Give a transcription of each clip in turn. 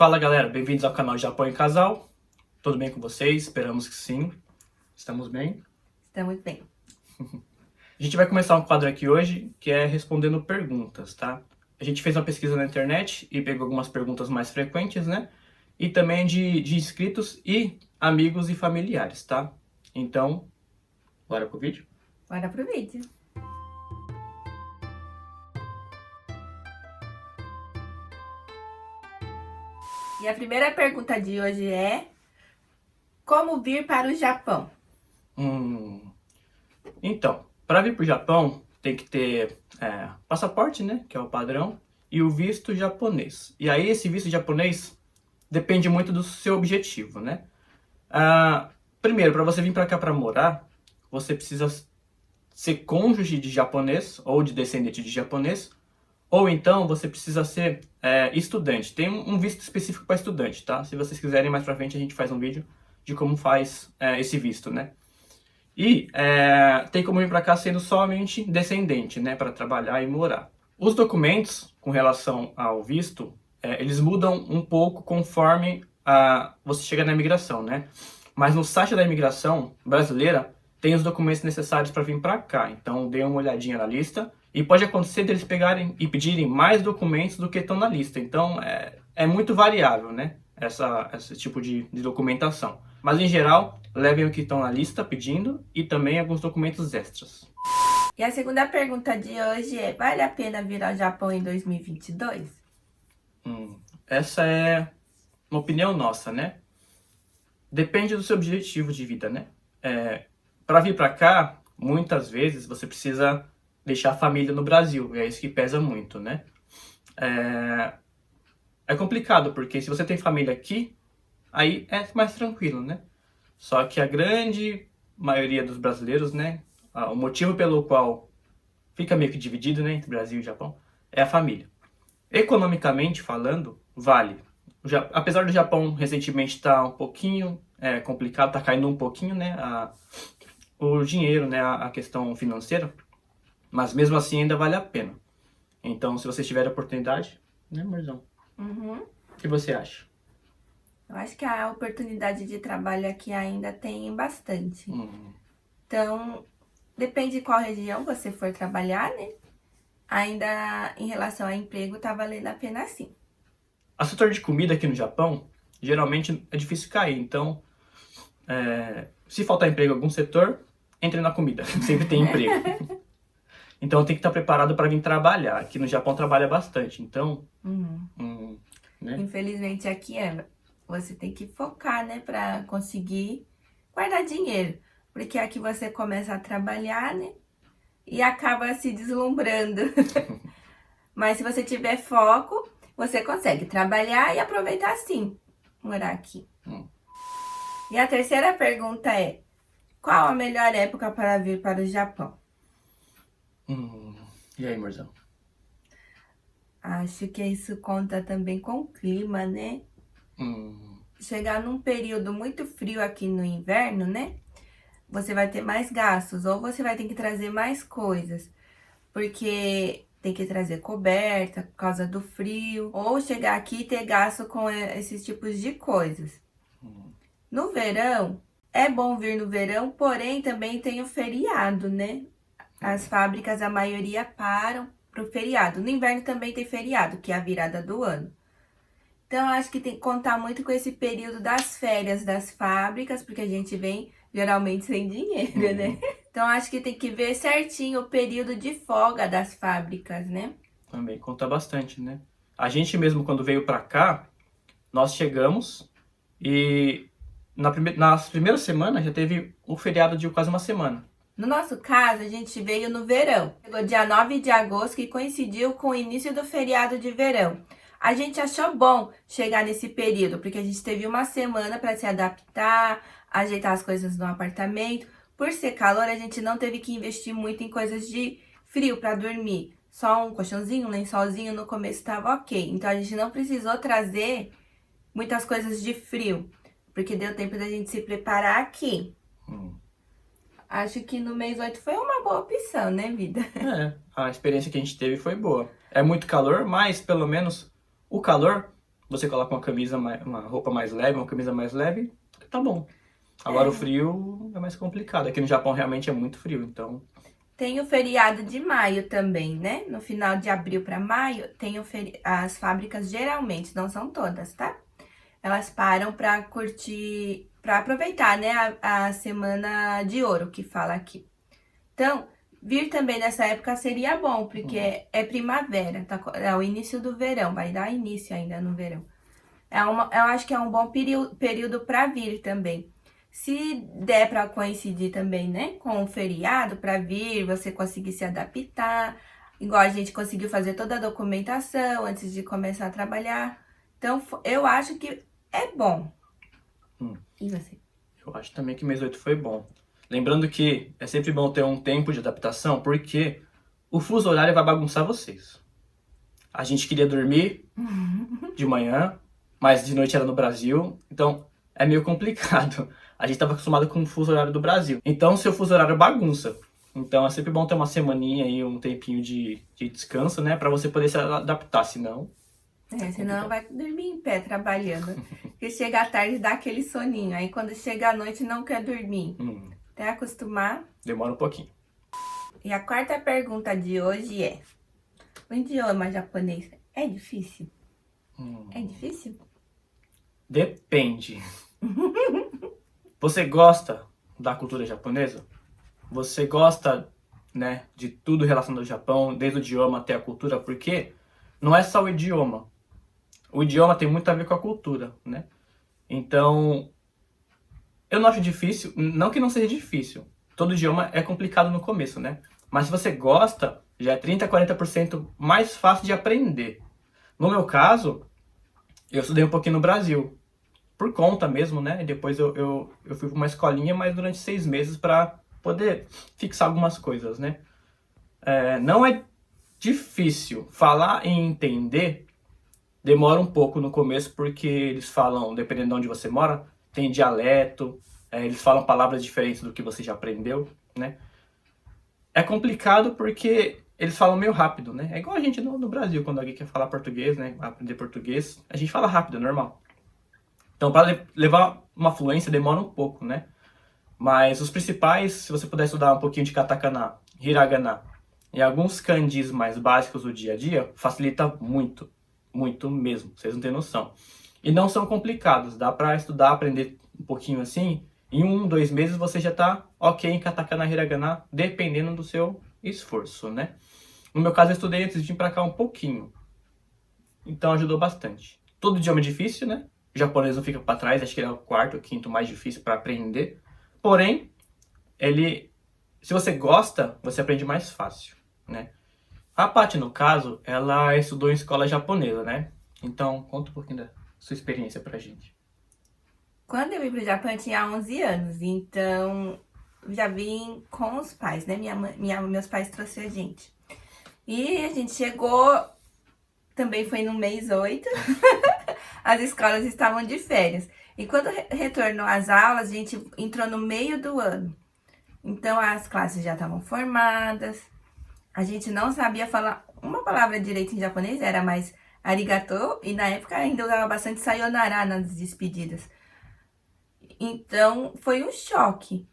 Fala galera, bem-vindos ao canal Japão em Casal. Tudo bem com vocês? Esperamos que sim. Estamos bem? Estamos bem. A gente vai começar um quadro aqui hoje que é respondendo perguntas, tá? A gente fez uma pesquisa na internet e pegou algumas perguntas mais frequentes, né? E também de inscritos e amigos e familiares, tá? Então, bora pro vídeo? Bora pro vídeo. E a primeira pergunta de hoje é: como vir para o Japão? Então, para vir pro Japão tem que ter passaporte, né? Que é o padrão, e o visto japonês. E aí esse visto japonês depende muito do seu objetivo, né? Primeiro, para você vir para cá para morar, você precisa ser cônjuge de japonês ou de descendente de japonês, ou então você precisa ser estudante. Tem um visto específico para estudante, tá? Se vocês quiserem, mais pra frente a gente faz um vídeo de como faz esse visto, né? E tem como vir para cá sendo somente descendente, né? Para trabalhar e morar. Os documentos com relação ao visto, eles mudam um pouco conforme você chega na imigração, né? Mas no site da imigração brasileira tem os documentos necessários para vir para cá. Então dê uma olhadinha na lista. E pode acontecer deles pegarem e pedirem mais documentos do que estão na lista. Então é muito variável, né? Esse tipo de documentação. Mas em geral, levem o que estão na lista pedindo e também alguns documentos extras. E a segunda pergunta de hoje é: vale a pena vir ao Japão em 2022? Essa é uma opinião nossa, né? Depende do seu objetivo de vida, né? Para vir para cá, muitas vezes você precisa deixar a família no Brasil, e é isso que pesa muito, né? É complicado, porque se você tem família aqui, aí é mais tranquilo, né? Só que a grande maioria dos brasileiros, né? O motivo pelo qual fica meio que dividido, né, entre Brasil e Japão, é a família. Economicamente falando, vale. Apesar do Japão recentemente estar um pouquinho complicado, está caindo um pouquinho, né, o dinheiro, né, a questão financeira, mas mesmo assim ainda vale a pena. Então, se vocês tiverem a oportunidade, né, amorzão? Uhum. O que você acha? Eu acho que a oportunidade de trabalho aqui ainda tem bastante. Então, depende de qual região você for trabalhar, né? Ainda em relação a emprego, tá valendo a pena sim. O setor de comida aqui no Japão, geralmente é difícil cair. Então, se faltar emprego em algum setor, entre na comida. Sempre tem emprego. Então, tem que estar preparado para vir trabalhar. Aqui no Japão trabalha bastante. Então, né? Infelizmente aqui você tem que focar, né, para conseguir guardar dinheiro. Porque aqui você começa a trabalhar, né, e acaba se deslumbrando. Mas se você tiver foco, você consegue trabalhar e aproveitar sim morar aqui. E a terceira pergunta é: qual a melhor época para vir para o Japão? E aí, amorzão? Acho que isso conta também com o clima, né? Chegar num período muito frio aqui no inverno, né? Você vai ter mais gastos, ou você vai ter que trazer mais coisas, porque tem que trazer coberta por causa do frio, ou chegar aqui e ter gasto com esses tipos de coisas. No verão, é bom vir no verão, porém também tem o feriado, né? As fábricas, a maioria param pro feriado. No inverno também tem feriado, que é a virada do ano. Então, acho que tem que contar muito com esse período das férias das fábricas, porque a gente vem geralmente sem dinheiro, né? Então, acho que tem que ver certinho o período de folga das fábricas, né? Também conta bastante, né? A gente mesmo, quando veio pra cá, nós chegamos e nas primeiras semanas já teve um feriado de quase uma semana. No nosso caso, a gente veio no verão. Chegou dia 9 de agosto, que coincidiu com o início do feriado de verão. A gente achou bom chegar nesse período, porque a gente teve uma semana para se adaptar, ajeitar as coisas no apartamento. Por ser calor, a gente não teve que investir muito em coisas de frio para dormir. Só um colchãozinho, um lençolzinho no começo estava ok. Então a gente não precisou trazer muitas coisas de frio, porque deu tempo da gente se preparar aqui. Acho que no mês 8 foi uma boa opção, né, vida? A experiência que a gente teve foi boa. É muito calor, mas pelo menos o calor você coloca uma roupa mais leve, uma camisa mais leve, tá bom. Agora o frio é mais complicado. Aqui no Japão realmente é muito frio, então... Tem o feriado de maio também, né? No final de abril para maio, tem as fábricas geralmente, não são todas, tá? Elas param para curtir, para aproveitar, né, a semana de ouro que fala aqui. Então, vir também nessa época seria bom, porque é primavera, tá? É o início do verão, vai dar início ainda no verão. Eu acho que é um bom período para vir também. Se der para coincidir também, né, com o feriado, para vir, você conseguir se adaptar, igual a gente conseguiu fazer toda a documentação antes de começar a trabalhar. Então, eu acho que é bom. E você? Eu acho também que mês 8 foi bom. Lembrando que é sempre bom ter um tempo de adaptação, porque o fuso horário vai bagunçar vocês. A gente queria dormir de manhã, mas de noite era no Brasil, então é meio complicado. A gente estava acostumado com o fuso horário do Brasil. Então, seu fuso horário bagunça. Então, é sempre bom ter uma semaninha aí, um tempinho de descanso, né? Pra você poder se adaptar, senão... Senão vai dormir em pé trabalhando. Porque chega à tarde dá aquele soninho. Aí quando chega à noite não quer dormir. Até acostumar. Demora um pouquinho. E a quarta pergunta de hoje é: o idioma japonês é difícil? É difícil? Depende. Você gosta da cultura japonesa? Você gosta, né, de tudo relacionado ao Japão, desde o idioma até a cultura? Porque não é só o idioma. O idioma tem muito a ver com a cultura, né? Então, eu não acho difícil, não que não seja difícil. Todo idioma é complicado no começo, né? Mas se você gosta, já é 30% a 40% mais fácil de aprender. No meu caso, eu estudei um pouquinho no Brasil, por conta mesmo, né? E depois eu fui para uma escolinha, mas durante 6 meses para poder fixar algumas coisas, né? Não é difícil falar e entender, demora um pouco no começo, porque eles falam, dependendo de onde você mora, tem dialeto, eles falam palavras diferentes do que você já aprendeu, né? É complicado porque eles falam meio rápido, né? É igual a gente no Brasil, quando alguém quer falar português, né? Aprender português, a gente fala rápido, é normal. Então, para levar uma fluência, demora um pouco, né? Mas os principais, se você puder estudar um pouquinho de katakana, hiragana e alguns kanjis mais básicos do dia a dia, facilita muito, muito mesmo, vocês não têm noção. E não são complicados, dá para estudar, aprender um pouquinho assim, em 1, 2 meses você já tá ok em katakana, hiragana, dependendo do seu esforço, né? No meu caso, eu estudei antes de vir para cá um pouquinho, então ajudou bastante. Todo idioma é difícil, né? O japonês não fica para trás, acho que ele é o quarto ou quinto mais difícil para aprender. Porém, se você gosta, você aprende mais fácil, né? A Paty, no caso, ela estudou em escola japonesa, né? Então, conta um pouquinho da sua experiência pra gente. Quando eu vim pro Japão, eu tinha 11 anos. Então, já vim com os pais, né? Meus pais trouxeram a gente. E a gente chegou, também foi no mês 8. As escolas estavam de férias. E quando retornou às aulas, a gente entrou no meio do ano. Então, as classes já estavam formadas. A gente não sabia falar uma palavra direito em japonês, era mais arigato. E na época ainda usava bastante sayonara nas despedidas. Então, foi um choque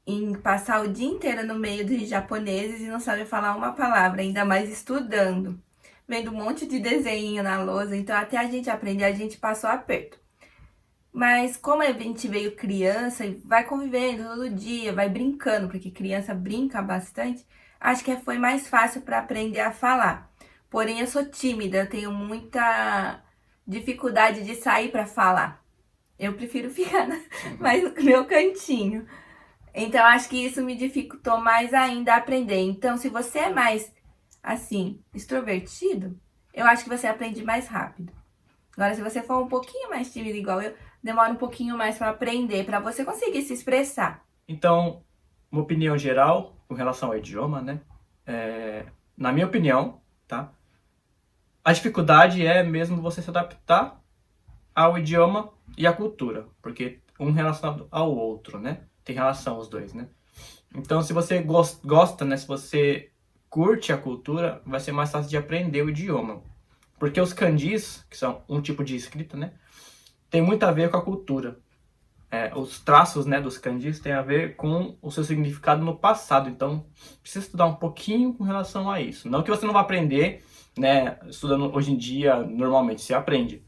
em passar o dia inteiro no meio dos japoneses e não saber falar uma palavra, ainda mais estudando. Vendo um monte de desenho na lousa, então até a gente aprender, a gente passou aperto. Mas como a gente veio criança e vai convivendo todo dia, vai brincando, porque criança brinca bastante, acho que foi mais fácil para aprender a falar. Porém, eu sou tímida, eu tenho muita dificuldade de sair para falar. Eu prefiro ficar mais no meu cantinho. Então, acho que isso me dificultou mais ainda a aprender. Então, se você é mais assim, extrovertido, eu acho que você aprende mais rápido. Agora, se você for um pouquinho mais tímido igual eu, demora um pouquinho mais para aprender, para você conseguir se expressar. Então, uma opinião geral com relação ao idioma, né? Na minha opinião, tá? A dificuldade é mesmo você se adaptar ao idioma e à cultura, porque um relacionado ao outro, né? Tem relação os dois, né? Então, se você gosta, né? Se você curte a cultura, vai ser mais fácil de aprender o idioma. Porque os kanjis, que são um tipo de escrita, né, tem muito a ver com a cultura. Os traços, né, dos kanjis têm a ver com o seu significado no passado. Então, precisa estudar um pouquinho com relação a isso. Não que você não vá aprender, né, estudando hoje em dia, normalmente, você aprende.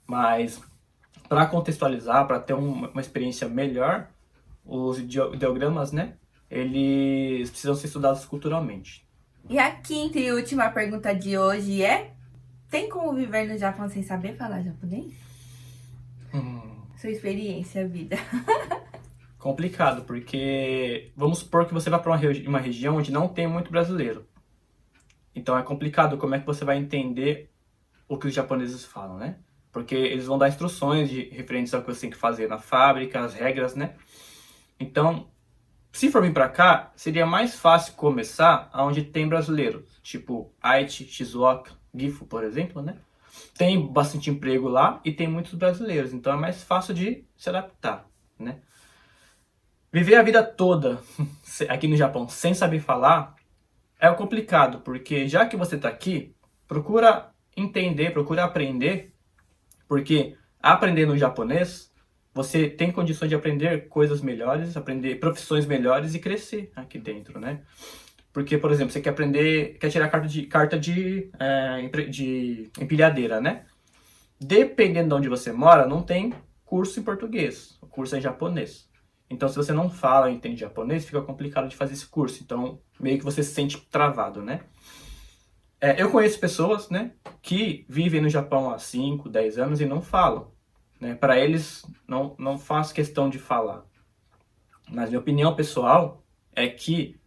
Mas, para contextualizar, para ter uma experiência melhor, os ideogramas, né, eles precisam ser estudados culturalmente. E a quinta e última pergunta de hoje é: tem como viver no Japão sem saber falar japonês? Sua experiência, vida. Complicado, porque vamos supor que você vai para uma região onde não tem muito brasileiro. Então é complicado como é que você vai entender o que os japoneses falam, né? Porque eles vão dar instruções referentes ao que você tem que fazer na fábrica, as regras, né? Então, se for vir para cá, seria mais fácil começar onde tem brasileiro, tipo Aichi, Shizuoka, Gifu, por exemplo, né? Tem bastante emprego lá e tem muitos brasileiros, então é mais fácil de se adaptar, né? Viver a vida toda aqui no Japão sem saber falar é complicado, porque já que você está aqui, procura entender, procura aprender, porque aprendendo japonês, você tem condições de aprender coisas melhores, aprender profissões melhores e crescer aqui dentro, né? Porque, por exemplo, você quer tirar carta de empilhadeira, né? Dependendo de onde você mora, não tem curso em português, o curso é em japonês. Então, se você não fala ou entende japonês, fica complicado de fazer esse curso. Então, meio que você se sente travado, né? Eu conheço pessoas, né, que vivem no Japão há 5, 10 anos e não falam. Né? Para eles, não faz questão de falar. Mas minha opinião pessoal é que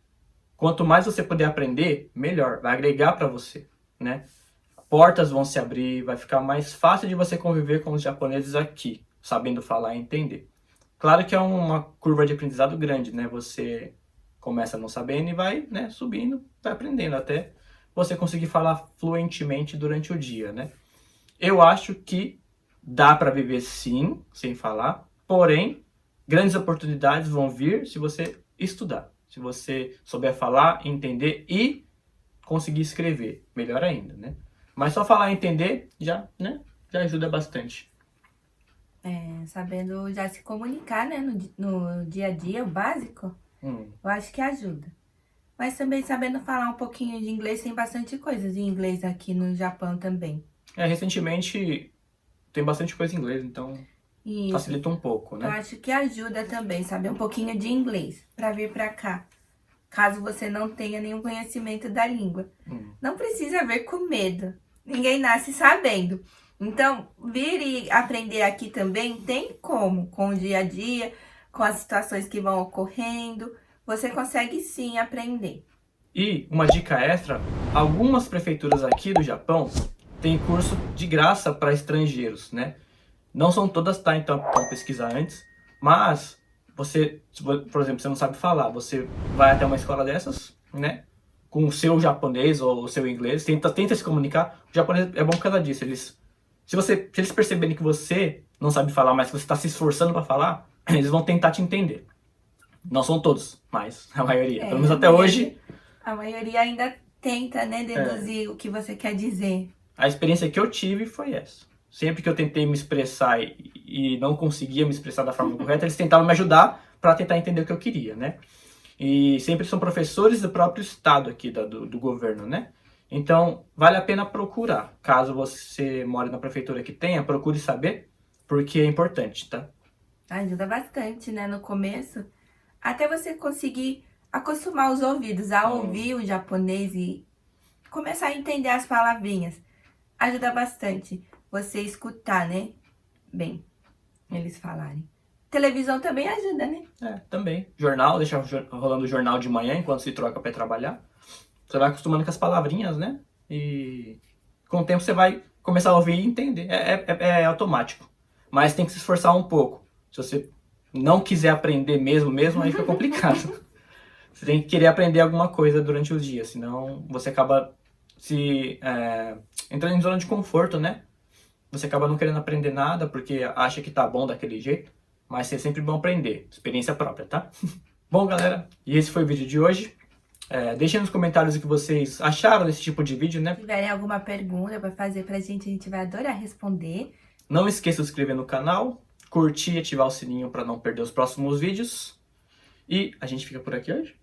quanto mais você puder aprender, melhor. Vai agregar para você, né? Portas vão se abrir, vai ficar mais fácil de você conviver com os japoneses aqui, sabendo falar e entender. Claro que é uma curva de aprendizado grande, né? Você começa não sabendo e vai, né, subindo, vai aprendendo até você conseguir falar fluentemente durante o dia, né? Eu acho que dá para viver sim, sem falar, porém, grandes oportunidades vão vir se você estudar. Se você souber falar, entender e conseguir escrever, melhor ainda, né? Mas só falar e entender já, né, já ajuda bastante. Sabendo já se comunicar, né, no dia a dia, o básico, eu acho que ajuda. Mas também sabendo falar um pouquinho de inglês, tem bastante coisa de inglês aqui no Japão também. Recentemente tem bastante coisa em inglês, então Isso. facilita um pouco, né? Eu acho que ajuda também, saber um pouquinho de inglês para vir para cá. Caso você não tenha nenhum conhecimento da língua. Não precisa vir com medo. Ninguém nasce sabendo. Então, vir e aprender aqui também tem como. Com o dia a dia, com as situações que vão ocorrendo. Você consegue sim aprender. E uma dica extra, algumas prefeituras aqui do Japão têm curso de graça para estrangeiros, né? Não são todas, tá? Então, vamos pesquisar antes. Mas, você, por exemplo, você não sabe falar, você vai até uma escola dessas, né? Com o seu japonês ou o seu inglês, tenta se comunicar. O japonês é bom por causa disso. Se eles perceberem que você não sabe falar, mas que você está se esforçando para falar, eles vão tentar te entender. Não são todos, mas a maioria. Pelo menos até hoje. A maioria ainda tenta, né, deduzir o que você quer dizer. A experiência que eu tive foi essa. Sempre que eu tentei me expressar e não conseguia me expressar da forma correta, eles tentavam me ajudar para tentar entender o que eu queria, né? E sempre são professores do próprio estado aqui, do governo, né? Então, vale a pena procurar. Caso você more na prefeitura que tenha, procure saber, porque é importante, tá? Ajuda bastante, né, no começo. Até você conseguir acostumar os ouvidos a ouvir o japonês e começar a entender as palavrinhas. Ajuda bastante você escutar, né? Bem, eles falarem. Televisão também ajuda, né? Também. Jornal, deixar rolando o jornal de manhã enquanto se troca para trabalhar. Você vai acostumando com as palavrinhas, né? E com o tempo você vai começar a ouvir e entender. É automático. Mas tem que se esforçar um pouco. Se você não quiser aprender mesmo, aí fica complicado. Você tem que querer aprender alguma coisa durante os dias, senão você acaba entrando em zona de conforto, né? Você acaba não querendo aprender nada porque acha que tá bom daquele jeito, mas é sempre bom aprender, experiência própria, tá? Bom, galera, e esse foi o vídeo de hoje. Deixem nos comentários o que vocês acharam desse tipo de vídeo, né? Se tiverem alguma pergunta para fazer pra gente, a gente vai adorar responder. Não esqueça de se inscrever no canal, curtir e ativar o sininho para não perder os próximos vídeos. E a gente fica por aqui hoje.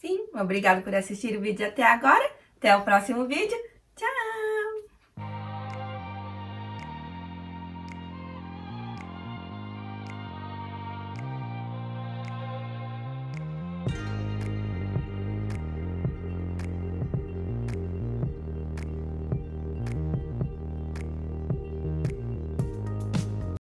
Sim, obrigado por assistir o vídeo até agora. Até o próximo vídeo.